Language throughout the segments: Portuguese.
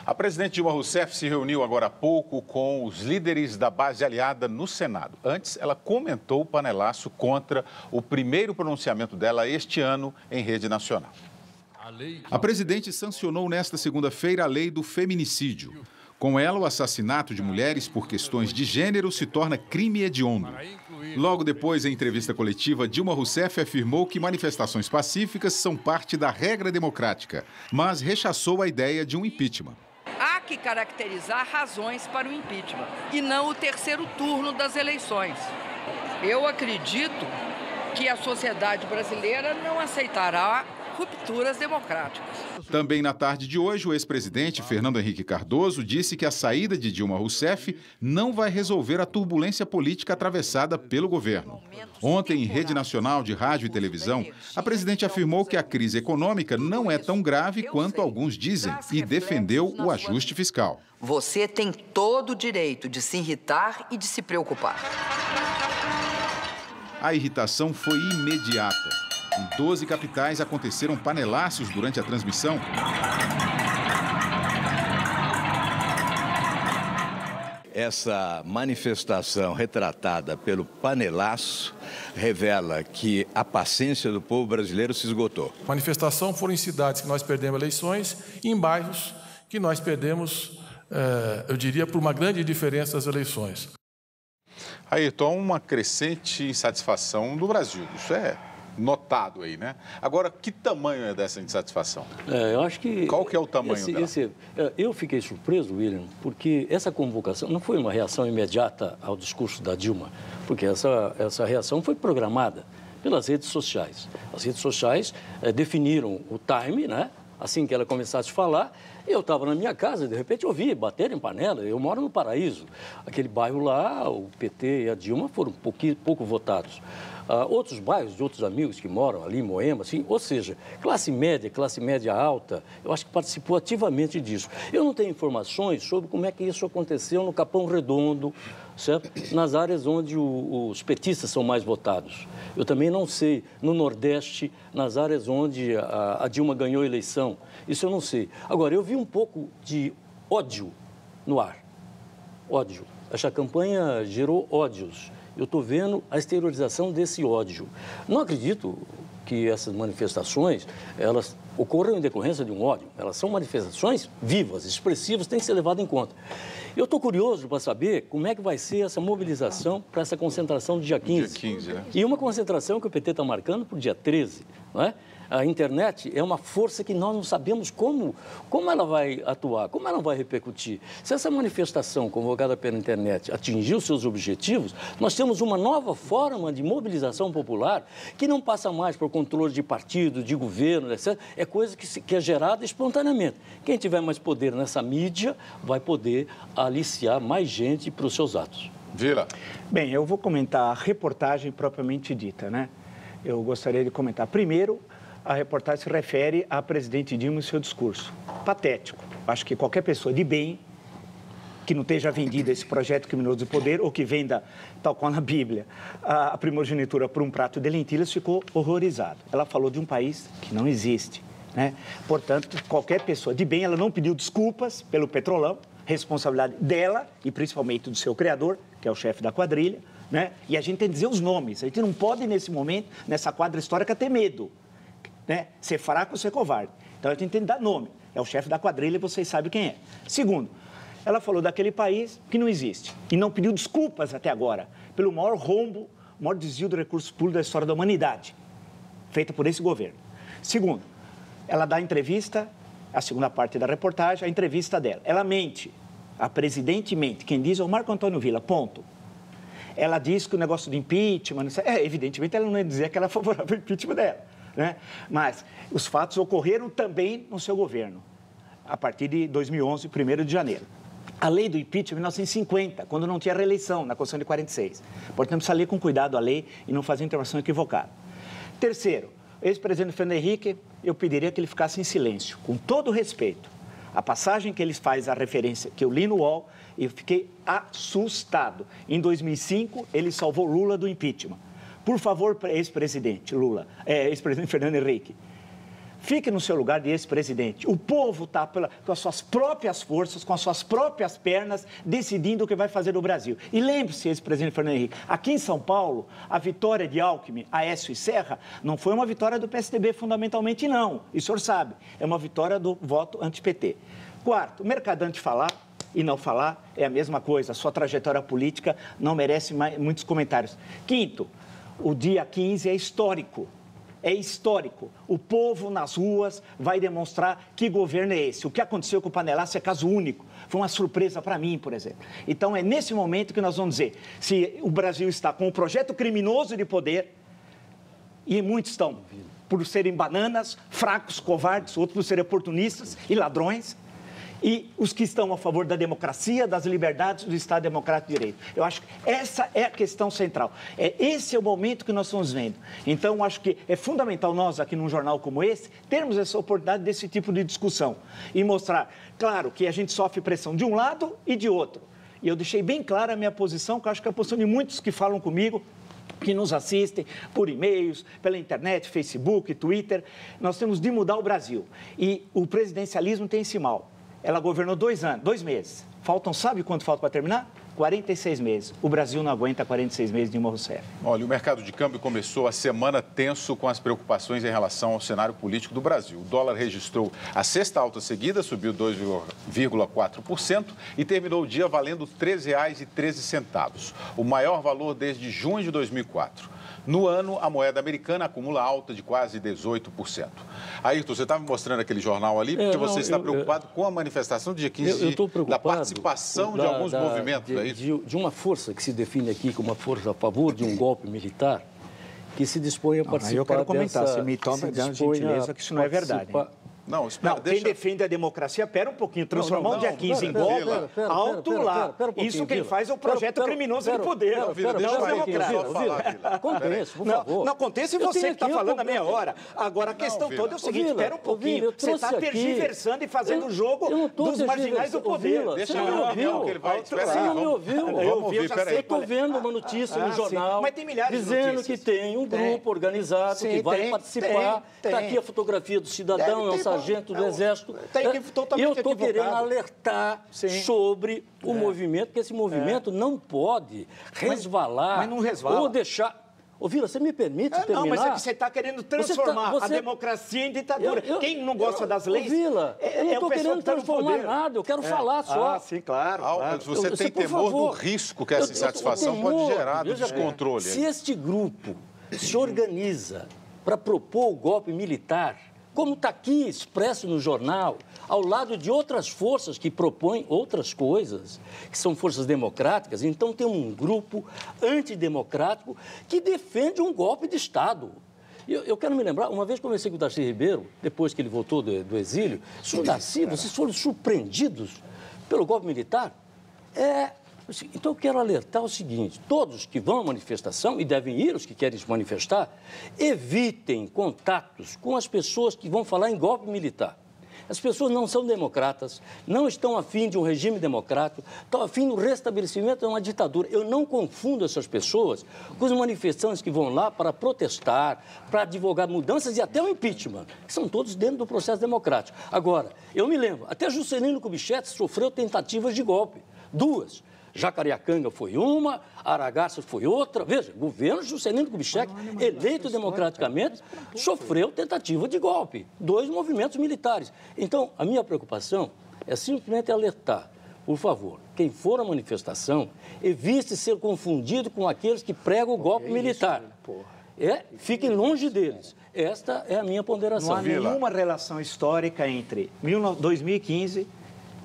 A presidente Dilma Rousseff se reuniu agora há pouco com os líderes da base aliada no Senado. Antes, ela comentou o panelaço contra o primeiro pronunciamento dela este ano em rede nacional. A presidente sancionou nesta segunda-feira a lei do feminicídio. Com ela, o assassinato de mulheres por questões de gênero se torna crime hediondo. Logo depois, em entrevista coletiva, Dilma Rousseff afirmou que manifestações pacíficas são parte da regra democrática, mas rechaçou a ideia de um impeachment. Há que caracterizar razões para o impeachment e não o terceiro turno das eleições. Eu acredito que a sociedade brasileira não aceitará rupturas democráticas. Também na tarde de hoje, o ex-presidente Fernando Henrique Cardoso disse que a saída de Dilma Rousseff não vai resolver a turbulência política atravessada pelo governo. Ontem, em rede nacional de rádio e televisão, a presidente afirmou que a crise econômica não é tão grave quanto alguns dizem e defendeu o ajuste fiscal. Você tem todo o direito de se irritar e de se preocupar. A irritação foi imediata. Em 12 capitais aconteceram panelaços durante a transmissão. Essa manifestação retratada pelo panelaço revela que a paciência do povo brasileiro se esgotou. A manifestação foram em cidades que nós perdemos eleições e em bairros que nós perdemos, eu diria, por uma grande diferença das eleições. Ayrton, uma crescente insatisfação do Brasil. Isso é notado aí, né? Agora, que tamanho é dessa insatisfação? Eu acho que... Qual que é o tamanho dela? Eu fiquei surpreso, William, porque essa convocação não foi uma reação imediata ao discurso da Dilma, porque essa reação foi programada pelas redes sociais. As redes sociais definiram o time, né? Assim que ela começasse a falar, eu estava na minha casa, de repente ouvi bater em panela. Eu moro no Paraíso. Aquele bairro lá, o PT e a Dilma foram pouco votados. Outros bairros de outros amigos que moram ali em Moema, assim, ou seja, classe média alta, eu acho que participou ativamente disso. Eu não tenho informações sobre como é que isso aconteceu no Capão Redondo, certo? Nas áreas onde os petistas são mais votados. Eu também não sei, no Nordeste, nas áreas onde a Dilma ganhou a eleição. Isso eu não sei. Agora, eu vi um pouco de ódio no ar. Ódio. Essa campanha gerou ódios. Eu estou vendo a exteriorização desse ódio. Não acredito que essas manifestações, elas ocorram em decorrência de um ódio. Elas são manifestações vivas, expressivas, têm que ser levadas em conta. Eu estou curioso para saber como é que vai ser essa mobilização para essa concentração do dia 15. Dia 15, né? E uma concentração que o PT está marcando para o dia 13, não é? A internet é uma força que nós não sabemos como ela vai atuar, como ela vai repercutir. Se essa manifestação convocada pela internet atingir os seus objetivos, nós temos uma nova forma de mobilização popular que não passa mais por controle de partido, de governo, etc. É coisa que é gerada espontaneamente. Quem tiver mais poder nessa mídia vai poder aliciar mais gente para os seus atos. Vira. Bem, eu vou comentar a reportagem propriamente dita, né? Eu gostaria de comentar primeiro. A reportagem se refere à presidente Dilma e seu discurso. Patético. Acho que qualquer pessoa de bem que não esteja vendida esse projeto criminoso de poder ou que venda, tal qual na Bíblia, a primogenitura por um prato de lentilhas, ficou horrorizado. Ela falou de um país que não existe, né? Portanto, qualquer pessoa de bem, ela não pediu desculpas pelo Petrolão, responsabilidade dela e principalmente do seu criador, que é o chefe da quadrilha, né? E a gente tem que dizer os nomes. A gente não pode, nesse momento, nessa quadra histórica, ter medo. Né? Ser fraco ou ser covarde. Então, a gente tem que dar nome. É o chefe da quadrilha e vocês sabem quem é. Segundo, ela falou daquele país que não existe. E não pediu desculpas até agora pelo maior rombo, o maior desvio de recursos públicos da história da humanidade, feita por esse governo. Segundo, ela dá entrevista, a segunda parte da reportagem, a entrevista dela. Ela mente. A presidente mente. Quem diz é o Marco Antônio Villa, ponto. Ela diz que o negócio do impeachment... evidentemente, ela não ia dizer que era favorável ao impeachment dela. Né? Mas os fatos ocorreram também no seu governo, a partir de 2011, 1º de janeiro. A lei do impeachment em 1950, quando não tinha reeleição, na Constituição de 46. Portanto, precisa ler com cuidado a lei e não fazer interpretação equivocada. Terceiro, ex-presidente Fernando Henrique, eu pediria que ele ficasse em silêncio, com todo respeito. A passagem que ele faz, a referência que eu li no UOL, eu fiquei assustado. Em 2005, ele salvou Lula do impeachment. Por favor, ex-presidente Lula, ex-presidente Fernando Henrique, Fique no seu lugar de ex-presidente. O povo está com as suas próprias forças, com as suas próprias pernas, decidindo o que vai fazer no Brasil. E lembre-se, ex-presidente Fernando Henrique, aqui em São Paulo, a vitória de Alckmin, Aécio e Serra, não foi uma vitória do PSDB fundamentalmente, não. E o senhor sabe, é uma vitória do voto anti-PT. Quarto, o mercadante falar e não falar é a mesma coisa. A sua trajetória política não merece muitos comentários. Quinto, o dia 15 é histórico. É histórico. O povo nas ruas vai demonstrar que governo é esse. O que aconteceu com o Panelaço é caso único. Foi uma surpresa para mim, por exemplo. Então, é nesse momento que nós vamos dizer se o Brasil está com um projeto criminoso de poder, e muitos estão por serem bananas, fracos, covardes, outros por serem oportunistas e ladrões, e os que estão a favor da democracia, das liberdades, do Estado Democrático de Direito. Eu acho que essa é a questão central. Esse é o momento que nós estamos vendo. Então, acho que é fundamental nós, aqui num jornal como esse, termos essa oportunidade desse tipo de discussão e mostrar, claro, que a gente sofre pressão de um lado e de outro. E eu deixei bem clara a minha posição, que eu acho que é a posição de muitos que falam comigo, que nos assistem por e-mails, pela internet, Facebook, Twitter. Nós temos de mudar o Brasil. E o presidencialismo tem esse mal. Ela governou 2 meses. Sabe quanto falta para terminar? 46 meses. O Brasil não aguenta 46 meses de Dilma Rousseff. Olha, o mercado de câmbio começou a semana tenso com as preocupações em relação ao cenário político do Brasil. O dólar registrou a sexta alta seguida, subiu 2,4% e terminou o dia valendo R$ 13,13, o maior valor desde junho de 2004. No ano, a moeda americana acumula alta de quase 18%. Ayrton, você estava me mostrando aquele jornal ali, porque você está preocupado com a manifestação do dia 15 da participação de alguns movimentos, é isso? De uma força que se define aqui como uma força a favor de um golpe militar, que se dispõe a participar. Eu quero comentar, você me toma de gentileza que isso não é verdade. Não, espera, não, quem defende a democracia, pera um pouquinho, transformar o dia 15 em golpe, alto lá. Isso quem faz é o projeto criminoso de poder. Não, Acontece, por favor. Não acontece você que está falando a meia hora. Agora, a questão toda é o seguinte, espera um pouquinho. Você está tergiversando e fazendo o jogo dos marginais do poder. Deixa eu ouvir que ele vai. Você não me ouviu? Eu estou vendo uma notícia no jornal dizendo que tem um grupo organizado que vai participar. Está aqui a fotografia do cidadão, é um sargento do Exército. Eu estou querendo alertar sobre o movimento, que esse movimento não pode resvalar. Mas não resvala. Ou deixar... Ô, Vila, você me permite terminar? Não, mas é que você está querendo transformar a democracia em ditadura. Quem não gosta das leis... Vila, eu não estou querendo transformar nada, eu quero falar só. Ah, sim, claro. Você tem temor do risco que essa insatisfação pode gerar, do descontrole. Se este grupo se organiza para propor o golpe militar, como está aqui expresso no jornal, ao lado de outras forças que propõem outras coisas, que são forças democráticas, então tem um grupo antidemocrático que defende um golpe de Estado. Eu quero me lembrar, uma vez conversei com o Darcy Ribeiro, depois que ele voltou do exílio, senhor Darcy, vocês foram surpreendidos pelo golpe militar? Então, eu quero alertar o seguinte, todos que vão à manifestação, e devem ir os que querem se manifestar, evitem contatos com as pessoas que vão falar em golpe militar. As pessoas não são democratas, não estão afim de um regime democrático, estão afim do restabelecimento de uma ditadura. Eu não confundo essas pessoas com os manifestantes que vão lá para protestar, para advogar mudanças e até o impeachment, que são todos dentro do processo democrático. Agora, eu me lembro, até Juscelino Kubitschek sofreu tentativas de golpe, 2. Jacareacanga foi uma, Aragaças foi outra. Veja, o governo Juscelino Kubitschek, eleito democraticamente, sofreu tentativa de golpe. 2 movimentos militares. Então, a minha preocupação é simplesmente alertar, por favor, quem for à manifestação, evite ser confundido com aqueles que pregam o golpe militar. Fiquem longe deles. Esta é a minha ponderação. Não há nenhuma relação histórica entre 2015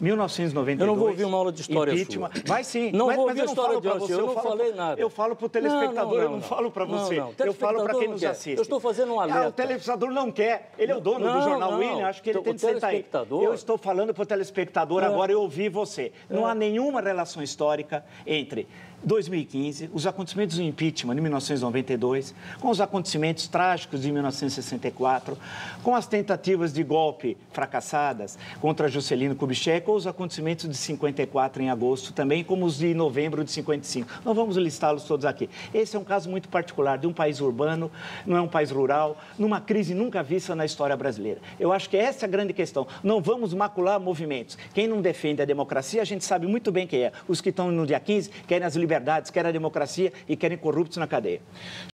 1992. Eu não vou ouvir uma aula de história sua. Vai sim. Não vou ouvir história de você, eu não falei nada. Eu falo para o telespectador, eu não falo para você. Eu falo para quem nos assiste. Eu estou fazendo um alerta. O telespectador não quer. Ele é o dono do jornal William, acho que ele tem que sentar aí. Eu estou falando para o telespectador, agora eu ouvi você. Não há nenhuma relação histórica entre 2015, os acontecimentos do impeachment de 1992, com os acontecimentos trágicos de 1964, com as tentativas de golpe fracassadas contra Juscelino Kubitschek justificou os acontecimentos de 54 em agosto também, como os de novembro de 55. Não vamos listá-los todos aqui. Esse é um caso muito particular de um país urbano, não é um país rural, numa crise nunca vista na história brasileira. Eu acho que essa é a grande questão. Não vamos macular movimentos. Quem não defende a democracia, a gente sabe muito bem quem é. Os que estão no dia 15 querem as liberdades, querem a democracia e querem corruptos na cadeia.